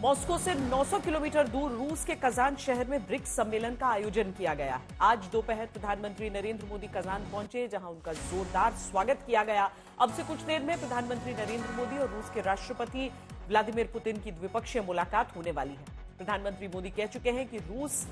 Moscow से 900 kilometre दूर रूस के कजान शहर में ब्रिक्स सम्मेलन का आयोजन किया गया। आज दोपहर प्रधानमंत्री नरेंद्र मोदी कजान पहुंचे, जहां उनका जोरदार स्वागत किया गया। अब से कुछ देर में प्रधानमंत्री नरेंद्र मोदी और रूस के राष्ट्रपति व्लादिमीर पुतिन की द्विपक्षीय मुलाकात होने वाली है। प्रधानमंत्री मोदी कह चुके हैं कि रूस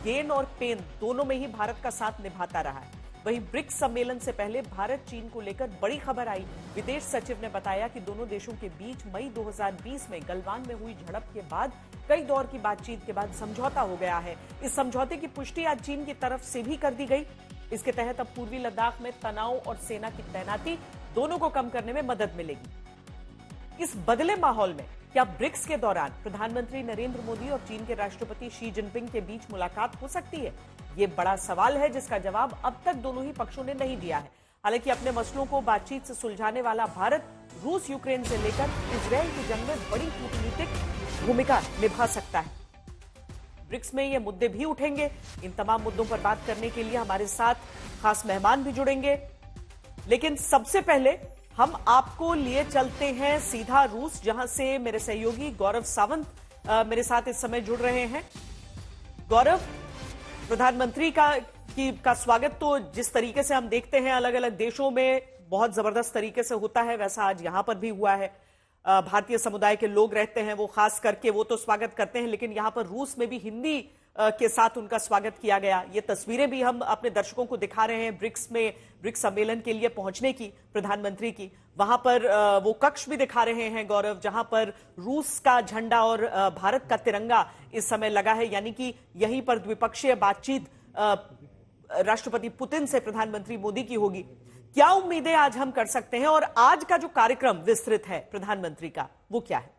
गेन और पेन दोनों में ही भारत का साथ निभाता रहा है। वहीं ब्रिक्स सम्मेलन से पहले भारत चीन को लेकर बड़ी खबर आई। विदेश सचिव ने बताया कि दोनों देशों के बीच मई 2020 में गलवान में हुई झड़प के बाद कई दौर की बातचीत के बाद समझौता हो गया है। इस समझौते की पुष्टि आज चीन की तरफ से भी कर दी गई। इसके तहत अब पूर्वी लद्दाख में तनाव और सेना की तैनाती दोनों को कम करने में मदद मिलेगी। इस बदले माहौल में क्या ब्रिक्स के दौरान प्रधानमंत्री नरेंद्र मोदी और चीन के राष्ट्रपति शी जिनपिंग के बीच मुलाकात हो सकती है? ये बड़ा सवाल है, जिसका जवाब अब तक दोनों ही पक्षों ने नहीं दिया है। हालांकि अपने मसलों को बातचीत से सुलझाने वाला भारत रूस यूक्रेन से लेकर इजरायल की जंग में बड़ी कूटनीतिक भूमिका निभा सकता है। ब्रिक्स में ये मुद्दे भी उठेंगे। इन तमाम मुद्दों पर बात करने के लिए हमारे साथ खास मेहमान भी जुड़ेंगे, लेकिन सबसे पहले हम आपको लिए चलते हैं सीधा रूस, जहां से मेरे सहयोगी गौरव सावंत मेरे साथ इस समय जुड़ रहे हैं। गौरव, प्रधानमंत्री का स्वागत तो जिस तरीके से हम देखते हैं अलग अलग देशों में बहुत जबरदस्त तरीके से होता है, वैसा आज यहां पर भी हुआ है। भारतीय समुदाय के लोग रहते हैं, वो खास करके वो तो स्वागत करते हैं, लेकिन यहां पर रूस में भी हिंदी के साथ उनका स्वागत किया गया। ये तस्वीरें भी हम अपने दर्शकों को दिखा रहे हैं ब्रिक्स सम्मेलन के लिए पहुंचने की प्रधानमंत्री की। वहां पर वो कक्ष भी दिखा रहे हैं गौरव, जहां पर रूस का झंडा और भारत का तिरंगा इस समय लगा है, यानी कि यहीं पर द्विपक्षीय बातचीत राष्ट्रपति पुतिन से प्रधानमंत्री मोदी की होगी। क्या उम्मीदें आज हम कर सकते हैं, और आज का जो कार्यक्रम विस्तृत है प्रधानमंत्री का, वो क्या है?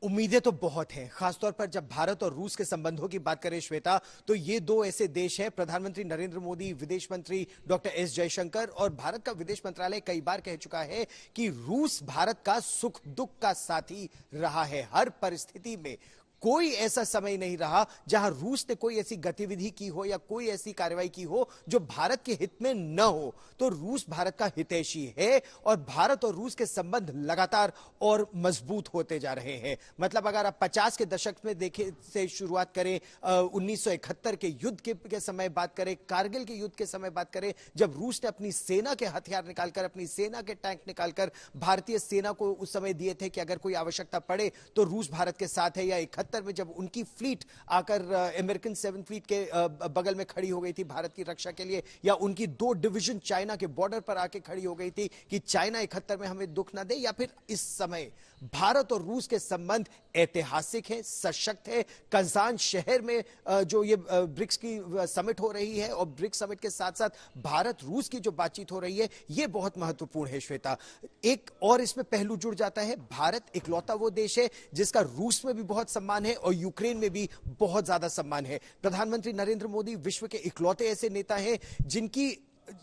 उम्मीदें तो बहुत हैं, खासतौर पर जब भारत और रूस के संबंधों की बात करें श्वेता, तो ये दो ऐसे देश हैं। प्रधानमंत्री नरेंद्र मोदी, विदेश मंत्री डॉक्टर एस जयशंकर और भारत का विदेश मंत्रालय कई बार कह चुका है कि रूस भारत का सुख दुख का साथी रहा है। हर परिस्थिति में कोई ऐसा समय नहीं रहा जहां रूस ने कोई ऐसी गतिविधि की हो या कोई ऐसी कार्रवाई की हो जो भारत के हित में न हो। तो रूस भारत का हितैषी है और भारत और रूस के संबंध लगातार और मजबूत होते जा रहे हैं। मतलब अगर आप 50 के दशक में देखें से शुरुआत करें, 1971 के युद्ध के समय बात करें, कारगिल के युद्ध के समय बात करें, जब रूस ने अपनी सेना के हथियार निकालकर, अपनी सेना के टैंक निकालकर भारतीय सेना को उस समय दिए थे कि अगर कोई आवश्यकता पड़े तो रूस भारत के साथ है, या 71 में जब उनकी फ्लीट आकर अमेरिकन 7th फ्लीट के बगल में खड़ी हो गई थी भारत की रक्षा के लिए, या उनकी 2 डिवीजन चाइना के बॉर्डर पर आके खड़ी हो गई थी कि चाइना 71 में हमें दुख ना दे, या फिर इस समय भारत और रूस के संबंध ऐतिहासिक है, सशक्त है। कजान शहर में जो ये ब्रिक्स की समिट हो रही है और ब्रिक्स समिट के साथ साथ भारत रूस की जो बातचीत हो रही है, ये बहुत महत्वपूर्ण है श्वेता। एक और इसमें पहलू जुड़ जाता है, भारत इकलौता वो देश है जिसका रूस में भी बहुत सम्मान है और यूक्रेन में भी बहुत ज्यादा सम्मान है। प्रधानमंत्री नरेंद्र मोदी विश्व के इकलौते ऐसे नेता हैं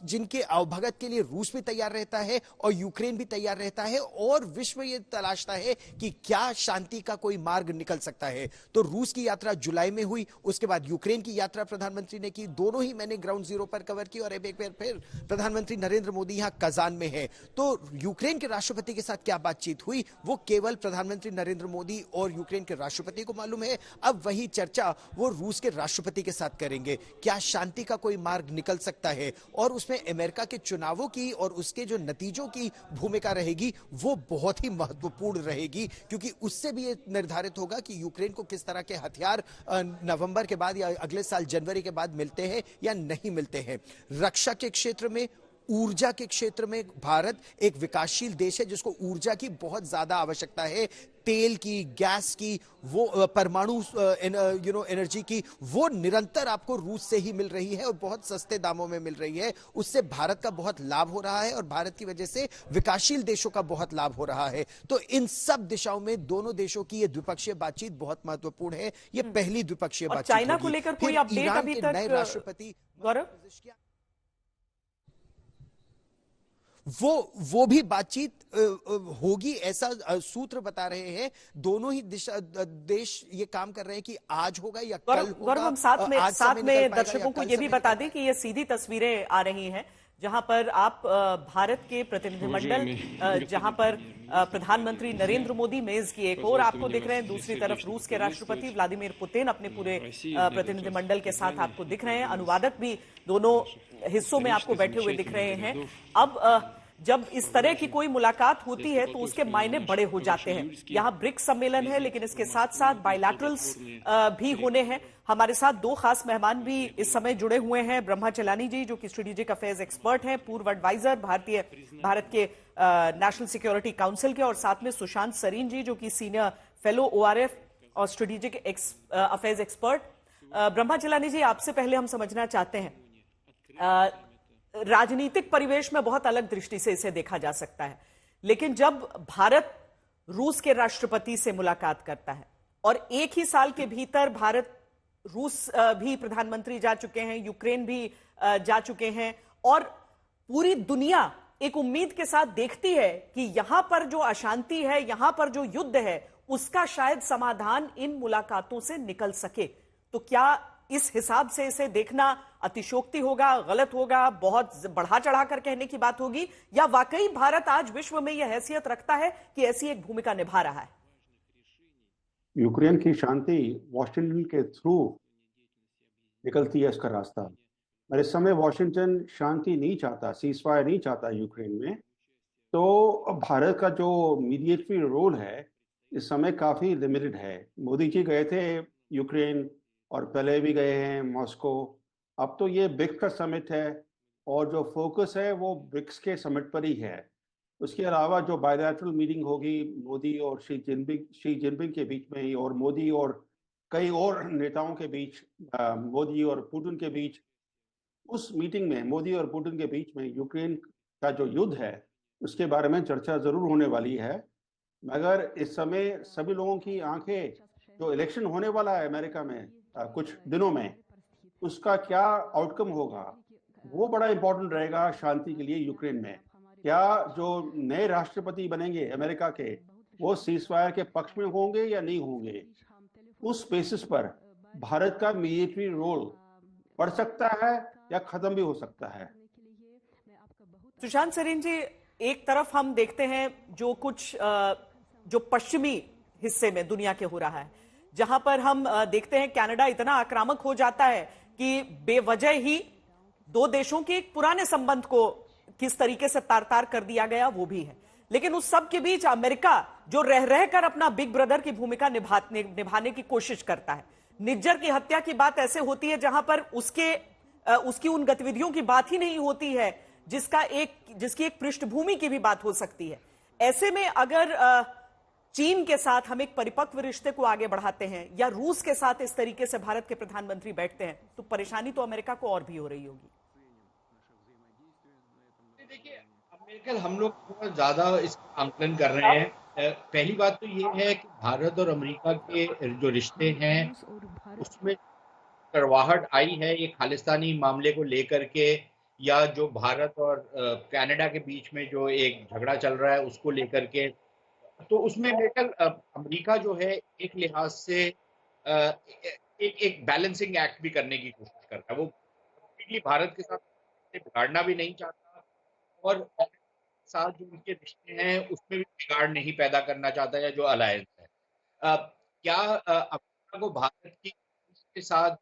जिनके अवभगत के लिए रूस भी तैयार रहता है और यूक्रेन भी तैयार रहता है, और विश्व ये तलाशता है कि क्या शांति का कोई मार्ग निकल सकता है। तो रूस की यात्रा जुलाई में हुई, उसके बाद यूक्रेन की यात्रा प्रधानमंत्री ने की। दोनों ही मैंने ग्राउंड जीरो पर कवर की, और अब एक बार फिर प्रधानमंत्री नरेंद्र मोदी यहां कजान में है। तो यूक्रेन के राष्ट्रपति के साथ क्या बातचीत हुई वो केवल प्रधानमंत्री नरेंद्र मोदी और यूक्रेन के राष्ट्रपति को मालूम है। अब वही चर्चा वो रूस के राष्ट्रपति के साथ करेंगे। क्या शांति का कोई मार्ग निकल सकता है, और उसमें अमेरिका के चुनावों की और उसके जो नतीजों की भूमिका रहेगी वो बहुत ही महत्वपूर्ण रहेगी, क्योंकि उससे भी ये निर्धारित होगा कि यूक्रेन को किस तरह के हथियार नवंबर के बाद या अगले साल जनवरी के बाद मिलते हैं या नहीं मिलते हैं। रक्षा के क्षेत्र में, ऊर्जा के क्षेत्र में भारत एक विकासशील देश है जिसको ऊर्जा की बहुत ज्यादा आवश्यकता है। तेल की, गैस की, वो परमाणु एनर्जी की, वो निरंतर आपको रूस से ही मिल रही है और बहुत सस्ते दामों में मिल रही है। उससे भारत का बहुत लाभ हो रहा है और भारत की वजह से विकासशील देशों का बहुत लाभ हो रहा है। तो इन सब दिशाओं में दोनों देशों की ये द्विपक्षीय बातचीत बहुत महत्वपूर्ण है। ये पहली द्विपक्षीय बातचीत होगी। चाइना को लेकर कोई अपडेट अभी तक नए राष्ट्रपति गौरव? वो भी बातचीत होगी, ऐसा सूत्र बता रहे हैं। दोनों ही देश ये काम कर रहे हैं कि आज होगा या कल होगा। गौरव, हम साथ में दर्शकों को ये भी बता दें कि ये सीधी तस्वीरें आ रही हैं जहां पर आप भारत के प्रतिनिधिमंडल जहां पर प्रधानमंत्री नरेंद्र मोदी मेज की एक और आपको दिख रहे हैं, दूसरी तरफ रूस के राष्ट्रपति व्लादिमीर पुतिन अपने पूरे प्रतिनिधिमंडल के साथ आपको दिख रहे हैं। अनुवादक भी दोनों हिस्सों में आपको बैठे हुए दिख रहे हैं। अब जब इस तरह की कोई मुलाकात होती है तो उसके मायने बड़े हो जाते हैं। यहाँ ब्रिक्स सम्मेलन है, लेकिन इसके साथ साथ बायलैटरल्स भी होने हैं। हमारे साथ दो खास मेहमान भी इस समय जुड़े हुए हैं। ब्रह्मा चलानी जी, जो कि स्ट्रेटेजिक अफेयर्स एक्सपर्ट हैं, पूर्व एडवाइजर भारत के नेशनल सिक्योरिटी काउंसिल के, और साथ में सुशांत सरीन जी, जो कि सीनियर फेलो ORF और स्ट्रेटेजिक अफेयर्स एक्सपर्ट। ब्रह्मा चलानी जी, आपसे पहले हम समझना चाहते हैं, राजनीतिक परिवेश में बहुत अलग दृष्टि से इसे देखा जा सकता है, लेकिन जब भारत रूस के राष्ट्रपति से मुलाकात करता है और एक ही साल के भीतर भारत रूस भी प्रधानमंत्री जा चुके हैं, यूक्रेन भी जा चुके हैं, और पूरी दुनिया एक उम्मीद के साथ देखती है कि यहां पर जो अशांति है, यहां पर जो युद्ध है, उसका शायद समाधान इन मुलाकातों से निकल सके, तो क्या इस हिसाब से इसे देखना अतिशयोक्ति होगा, गलत होगा, बहुत बढ़ा चढ़ाकर कहने की बात होगी, या वाकई भारत आज विश्व में यह हैसियत रखता है कि ऐसी एक भूमिका निभा रहा है? यूक्रेन की शांति वॉशिंगटन के थ्रू निकलती है, उसका रास्ता। और इस समय वॉशिंगटन शांति नहीं चाहता, सीजफायर नहीं चाहता यूक्रेन में, तो भारत का जो मीडिएटरी रोल है इस समय काफी लिमिटेड है। मोदी जी गए थे यूक्रेन और पहले भी गए हैं मॉस्को। अब तो ये ब्रिक्स का समिट है और जो फोकस है वो ब्रिक्स के समिट पर ही है। उसके अलावा जो बायलैटरल मीटिंग होगी मोदी और शी जिनपिंग के बीच में ही, और मोदी और कई और नेताओं के बीच, मोदी और पुतिन के बीच, उस मीटिंग में मोदी और पुतिन के बीच में यूक्रेन का जो युद्ध है उसके बारे में चर्चा जरूर होने वाली है। मगर इस समय सभी लोगों की आंखें, जो इलेक्शन होने वाला है अमेरिका में कुछ दिनों में, उसका क्या आउटकम होगा वो बड़ा इंपॉर्टेंट रहेगा शांति के लिए यूक्रेन में। क्या जो नए राष्ट्रपति बनेंगे अमेरिका के, वो सीजफायर के पक्ष में होंगे या नहीं होंगे, उस बेसिस पर भारत का मिलिट्री रोल बढ़ सकता है या खत्म भी हो सकता है। सुशांत सरीन जी, एक तरफ हम देखते हैं जो कुछ जो पश्चिमी हिस्से में दुनिया के हो रहा है, जहां पर हम देखते हैं कनाडा इतना आक्रामक हो जाता है कि बेवजह ही दो देशों के एक पुराने संबंध को किस तरीके से तार-तार कर दिया गया वो भी है। लेकिन उस सब के बीच अमेरिका जो रह रहकर अपना बिग ब्रदर की भूमिका निभाने की कोशिश करता है। निज्जर की हत्या की बात ऐसे होती है जहां पर उसकी उन गतिविधियों की बात ही नहीं होती है जिसकी एक पृष्ठभूमि की भी बात हो सकती है। ऐसे में अगर चीन के साथ हम एक परिपक्व रिश्ते को आगे बढ़ाते हैं या रूस के साथ इस तरीके से भारत के प्रधानमंत्री बैठते हैं, तो परेशानी तो अमेरिका को और भी हो रही होगी। देखिए, अमेरिकन हम लोग बहुत ज्यादा इसका आंकलन कर रहे हैं। पहली बात तो ये है कि भारत और अमेरिका के जो रिश्ते हैं उसमें कड़वाहट आई है ये खालिस्तानी मामले को लेकर के, या जो भारत और कनाडा के बीच में जो एक झगड़ा चल रहा है उसको लेकर के, तो उसमें मेटल अमेरिका जो है एक लिहाज से एक बैलेंसिंग एक्ट भी करने की कोशिश करता है। वो भारत के साथ बिगाड़ना भी नहीं चाहता और साथ जो उनके रिश्ते हैं उसमें भी बिगाड़ नहीं पैदा करना चाहता है जो अलायंस है। क्या अमेरिका को भारत के साथ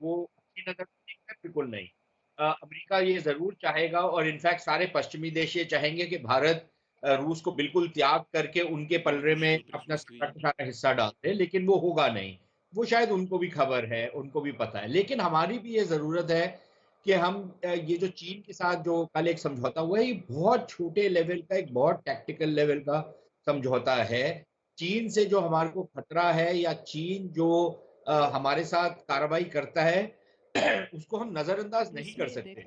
वो अच्छी नजर देखना बिल्कुल नहीं। अमेरिका ये जरूर चाहेगा और इनफैक्ट सारे पश्चिमी देश ये चाहेंगे कि भारत रूस को बिल्कुल त्याग करके उनके पलड़े में अपना सारा हिस्सा डाल दे, लेकिन वो होगा नहीं। वो शायद उनको भी खबर है, उनको भी पता है, लेकिन हमारी भी ये जरूरत है कि हम ये जो चीन के साथ जो कल एक समझौता हुआ है, ये बहुत छोटे लेवल का, एक बहुत टैक्टिकल लेवल का समझौता है। चीन से जो हमारे को खतरा है या चीन जो हमारे साथ कार्रवाई करता है उसको हम नजरअंदाज नहीं कर सकते।